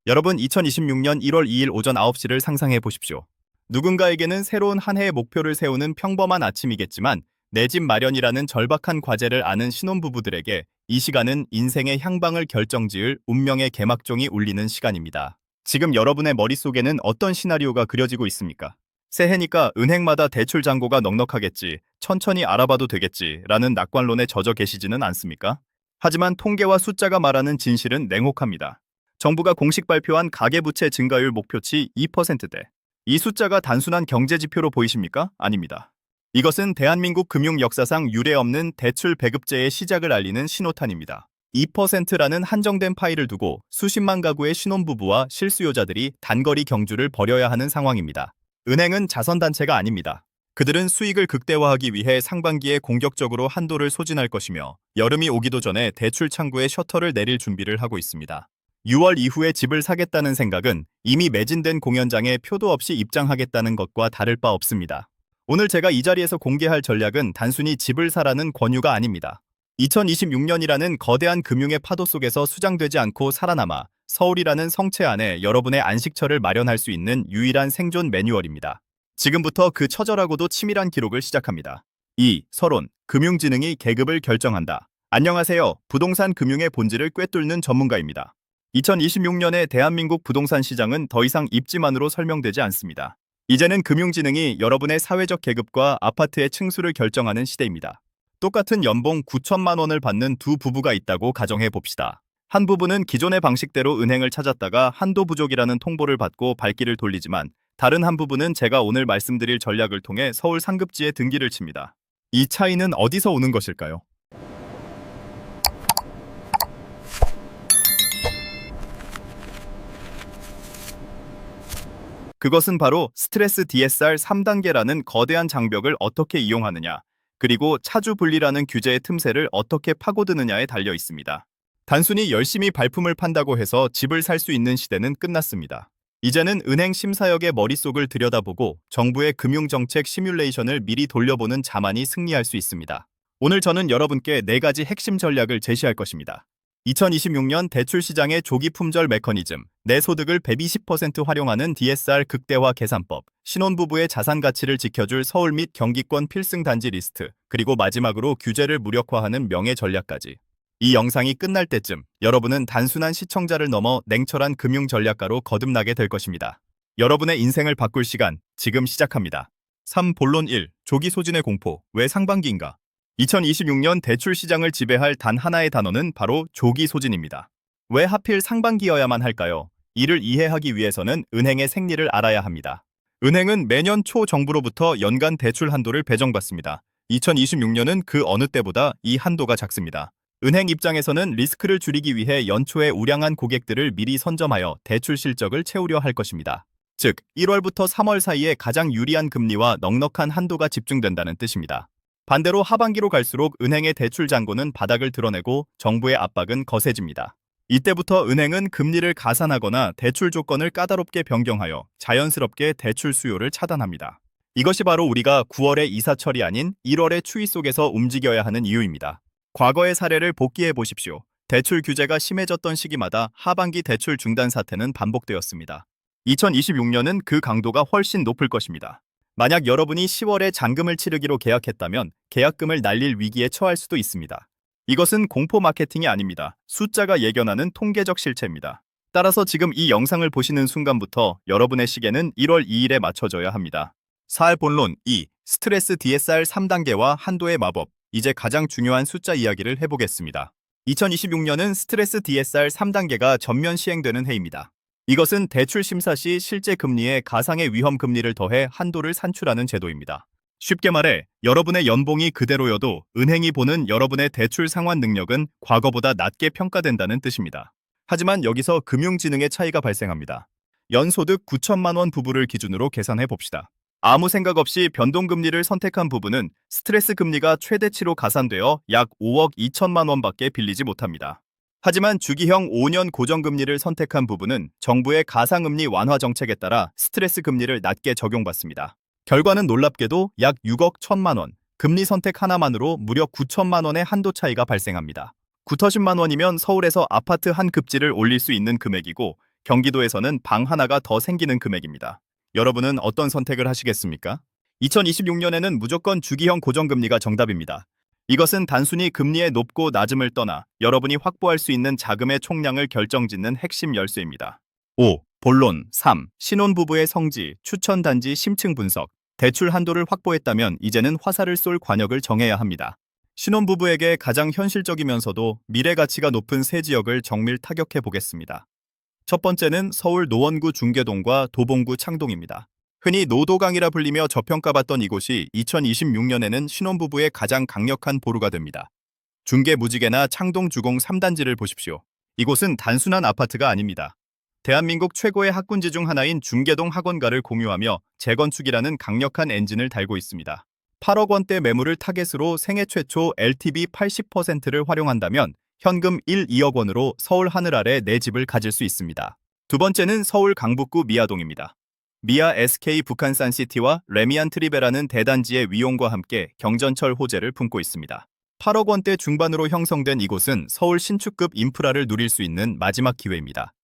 여러분, 2026년 1월 2일 오전 9시를 상상해 보십시오. 누군가에게는 새로운 한 해의 목표를 세우는 평범한 아침이겠지만 내 집 마련이라는 절박한 과제를 아는 신혼부부들에게 이 시간은 인생의 향방을 결정지을 운명의 개막종이 울리는 시간입니다. 지금 여러분의 머릿속에는 어떤 시나리오가 그려지고 있습니까? 새해니까 은행마다 대출 잔고가 넉넉하겠지, 천천히 알아봐도 되겠지 라는 낙관론에 젖어 계시지는 않습니까? 하지만 통계와 숫자가 말하는 진실은 냉혹합니다. 정부가 공식 발표한 가계부채 증가율 목표치 2%대. 이 숫자가 단순한 경제 지표로 보이십니까? 아닙니다. 이것은 대한민국 금융 역사상 유례없는 대출 배급제의 시작을 알리는 신호탄입니다. 2%라는 한정된 파이를 두고 수십만 가구의 신혼부부와 실수요자들이 단거리 경주를 벌여야 하는 상황입니다. 은행은 자선단체가 아닙니다. 그들은 수익을 극대화하기 위해 상반기에 공격적으로 한도를 소진할 것이며 여름이 오기도 전에 대출 창구에 셔터를 내릴 준비를 하고 있습니다. 6월 이후에 집을 사겠다는 생각은 이미 매진된 공연장에 표도 없이 입장하겠다는 것과 다를 바 없습니다. 오늘 제가 이 자리에서 공개할 전략은 단순히 집을 사라는 권유가 아닙니다. 2026년이라는 거대한 금융의 파도 속에서 수장되지 않고 살아남아 서울이라는 성체 안에 여러분의 안식처를 마련할 수 있는 유일한 생존 매뉴얼입니다. 지금부터 그 처절하고도 치밀한 기록을 시작합니다. 2. 서론, 금융지능이 계급을 결정한다. 안녕하세요. 부동산 금융의 본질을 꿰뚫는 전문가입니다. 2026년의 대한민국 부동산 시장은 더 이상 입지만으로 설명되지 않습니다. 이제는 금융지능이 여러분의 사회적 계급과 아파트의 층수를 결정하는 시대입니다. 똑같은 연봉 9천만 원을 받는 두 부부가 있다고 가정해 봅시다. 한 부부는 기존의 방식대로 은행을 찾았다가 한도 부족이라는 통보를 받고 발길을 돌리지만 다른 한 부부는 제가 오늘 말씀드릴 전략을 통해 서울 상급지에 등기를 칩니다. 이 차이는 어디서 오는 것일까요? 그것은 바로 스트레스 DSR 3단계라는 거대한 장벽을 어떻게 이용하느냐, 그리고 차주 분리라는 규제의 틈새를 어떻게 파고드느냐에 달려 있습니다. 단순히 열심히 발품을 판다고 해서 집을 살 수 있는 시대는 끝났습니다. 이제는 은행 심사역의 머릿속을 들여다보고 정부의 금융정책 시뮬레이션을 미리 돌려보는 자만이 승리할 수 있습니다. 오늘 저는 여러분께 4가지 핵심 전략을 제시할 것입니다. 2026년 대출 시장의 조기 품절 메커니즘, 내 소득을 120% 활용하는 DSR 극대화 계산법, 신혼부부의 자산 가치를 지켜줄 서울 및 경기권 필승 단지 리스트, 그리고 마지막으로 규제를 무력화하는 명예 전략까지. 이 영상이 끝날 때쯤 여러분은 단순한 시청자를 넘어 냉철한 금융 전략가로 거듭나게 될 것입니다. 여러분의 인생을 바꿀 시간, 지금 시작합니다. 3. 본론 1. 조기 소진의 공포, 왜 상반기인가? 2026년 대출 시장을 지배할 단 하나의 단어는 바로 조기 소진입니다. 왜 하필 상반기여야만 할까요? 이를 이해하기 위해서는 은행의 생리를 알아야 합니다. 은행은 매년 초 정부로부터 연간 대출 한도를 배정받습니다. 2026년은 그 어느 때보다 이 한도가 작습니다. 은행 입장에서는 리스크를 줄이기 위해 연초에 우량한 고객들을 미리 선점하여 대출 실적을 채우려 할 것입니다. 즉, 1월부터 3월 사이에 가장 유리한 금리와 넉넉한 한도가 집중된다는 뜻입니다. 반대로 하반기로 갈수록 은행의 대출 잔고는 바닥을 드러내고 정부의 압박은 거세집니다. 이때부터 은행은 금리를 가산하거나 대출 조건을 까다롭게 변경하여 자연스럽게 대출 수요를 차단합니다. 이것이 바로 우리가 9월의 이사철이 아닌 1월의 추위 속에서 움직여야 하는 이유입니다. 과거의 사례를 복기해 보십시오. 대출 규제가 심해졌던 시기마다 하반기 대출 중단 사태는 반복되었습니다. 2026년은 그 강도가 훨씬 높을 것입니다. 만약 여러분이 10월에 잔금을 치르기로 계약했다면 계약금을 날릴 위기에 처할 수도 있습니다. 이것은 공포 마케팅이 아닙니다. 숫자가 예견하는 통계적 실체입니다. 따라서 지금 이 영상을 보시는 순간부터 여러분의 시계는 1월 2일에 맞춰져야 합니다. 4할 본론 2. 스트레스 DSR 3단계와 한도의 마법. 이제 가장 중요한 숫자 이야기를 해보겠습니다. 2026년은 스트레스 DSR 3단계가 전면 시행되는 해입니다. 이것은 대출 심사 시 실제 금리에 가상의 위험 금리를 더해 한도를 산출하는 제도입니다. 쉽게 말해 여러분의 연봉이 그대로여도 은행이 보는 여러분의 대출 상환 능력은 과거보다 낮게 평가된다는 뜻입니다. 하지만 여기서 금융지능의 차이가 발생합니다. 연소득 9천만 원 부부를 기준으로 계산해 봅시다. 아무 생각 없이 변동금리를 선택한 부부는 스트레스 금리가 최대치로 가산되어 약 5억 2천만 원밖에 빌리지 못합니다. 하지만 주기형 5년 고정금리를 선택한 부부는 정부의 가상금리 완화 정책에 따라 스트레스 금리를 낮게 적용받습니다. 결과는 놀랍게도 약 6억 1천만 원, 금리 선택 하나만으로 무려 9천만 원의 한도 차이가 발생합니다. 9터십만 원이면 서울에서 아파트 한 급지를 올릴 수 있는 금액이고 경기도에서는 방 하나가 더 생기는 금액입니다. 여러분은 어떤 선택을 하시겠습니까? 2026년에는 무조건 주기형 고정금리가 정답입니다. 이것은 단순히 금리의 높고 낮음을 떠나 여러분이 확보할 수 있는 자금의 총량을 결정짓는 핵심 열쇠입니다. 5. 본론 3. 신혼부부의 성지, 추천 단지 심층 분석. 대출 한도를 확보했다면 이제는 화살을 쏠 관역을 정해야 합니다. 신혼부부에게 가장 현실적이면서도 미래 가치가 높은 세 지역을 정밀 타격해 보겠습니다. 첫 번째는 서울 노원구 중계동과 도봉구 창동입니다. 흔히 노도강이라 불리며 저평가받던 이곳이 2026년에는 신혼부부의 가장 강력한 보루가 됩니다. 중계 무지개나 창동 주공 3단지를 보십시오. 이곳은 단순한 아파트가 아닙니다. 대한민국 최고의 학군지 중 하나인 중계동 학원가를 공유하며 재건축이라는 강력한 엔진을 달고 있습니다. 8억 원대 매물을 타겟으로 생애 최초 LTV 80%를 활용한다면 현금 1, 2억 원으로 서울 하늘 아래 내 집을 가질 수 있습니다. 두 번째는 서울 강북구 미아동입니다. 미아 SK 북한산시티와 레미안 트리베라는 대단지의 위용과 함께 경전철 호재를 품고 있습니다. 8억 원대 중반으로 형성된 이곳은 서울 신축급 인프라를 누릴 수 있는 마지막 기회입니다.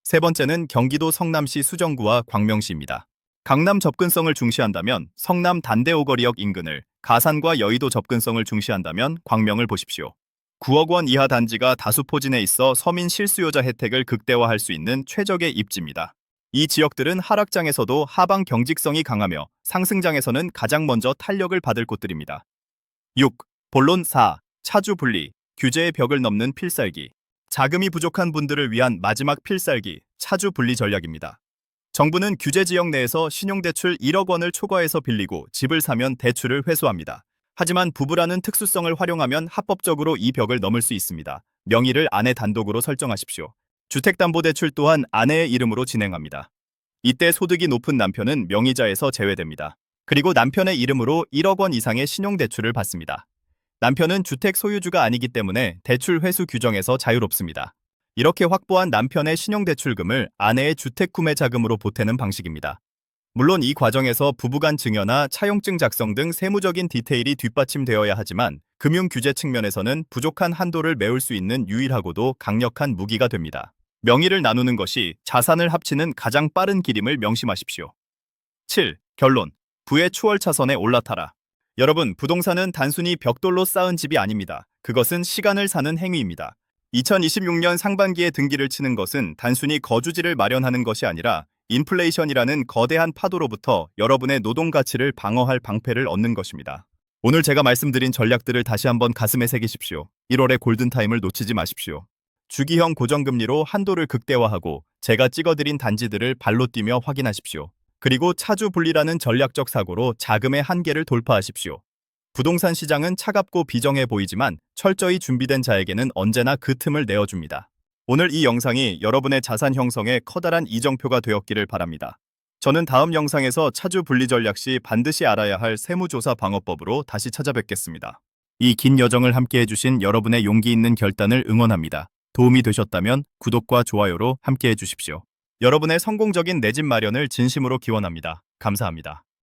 세 번째는 경기도 성남시 수정구와 광명시입니다. 강남 접근성을 중시한다면 성남 단대오거리역 인근을, 가산과 여의도 접근성을 중시한다면 광명을 보십시오. 9억 원 이하 단지가 다수 포진해 있어 서민 실수요자 혜택을 극대화할 수 있는 최적의 입지입니다. 이 지역들은 하락장에서도 하방 경직성이 강하며 상승장에서는 가장 먼저 탄력을 받을 곳들입니다. 6. 본론 4. 차주 분리, 규제의 벽을 넘는 필살기. 자금이 부족한 분들을 위한 마지막 필살기, 차주 분리 전략입니다. 정부는 규제 지역 내에서 신용대출 1억 원을 초과해서 빌리고 집을 사면 대출을 회수합니다. 하지만 부부라는 특수성을 활용하면 합법적으로 이 벽을 넘을 수 있습니다. 명의를 아내 단독으로 설정하십시오. 주택담보대출 또한 아내의 이름으로 진행합니다. 이때 소득이 높은 남편은 명의자에서 제외됩니다. 그리고 남편의 이름으로 1억 원 이상의 신용대출을 받습니다. 남편은 주택 소유주가 아니기 때문에 대출 회수 규정에서 자유롭습니다. 이렇게 확보한 남편의 신용대출금을 아내의 주택구매 자금으로 보태는 방식입니다. 물론 이 과정에서 부부간 증여나 차용증 작성 등 세무적인 디테일이 뒷받침되어야 하지만 금융규제 측면에서는 부족한 한도를 메울 수 있는 유일하고도 강력한 무기가 됩니다. 명의를 나누는 것이 자산을 합치는 가장 빠른 길임을 명심하십시오. 7. 결론. 부의 추월 차선에 올라타라. 여러분, 부동산은 단순히 벽돌로 쌓은 집이 아닙니다. 그것은 시간을 사는 행위입니다. 2026년 상반기에 등기를 치는 것은 단순히 거주지를 마련하는 것이 아니라 인플레이션이라는 거대한 파도로부터 여러분의 노동 가치를 방어할 방패를 얻는 것입니다. 오늘 제가 말씀드린 전략들을 다시 한번 가슴에 새기십시오. 1월의 골든타임을 놓치지 마십시오. 주기형 고정금리로 한도를 극대화하고 제가 찍어드린 단지들을 발로 뛰며 확인하십시오. 그리고 차주 분리라는 전략적 사고로 자금의 한계를 돌파하십시오. 부동산 시장은 차갑고 비정해 보이지만 철저히 준비된 자에게는 언제나 그 틈을 내어줍니다. 오늘 이 영상이 여러분의 자산 형성에 커다란 이정표가 되었기를 바랍니다. 저는 다음 영상에서 차주 분리 전략 시 반드시 알아야 할 세무조사 방어법으로 다시 찾아뵙겠습니다. 이 긴 여정을 함께 해주신 여러분의 용기 있는 결단을 응원합니다. 도움이 되셨다면 구독과 좋아요로 함께 해주십시오. 여러분의 성공적인 내 집 마련을 진심으로 기원합니다. 감사합니다.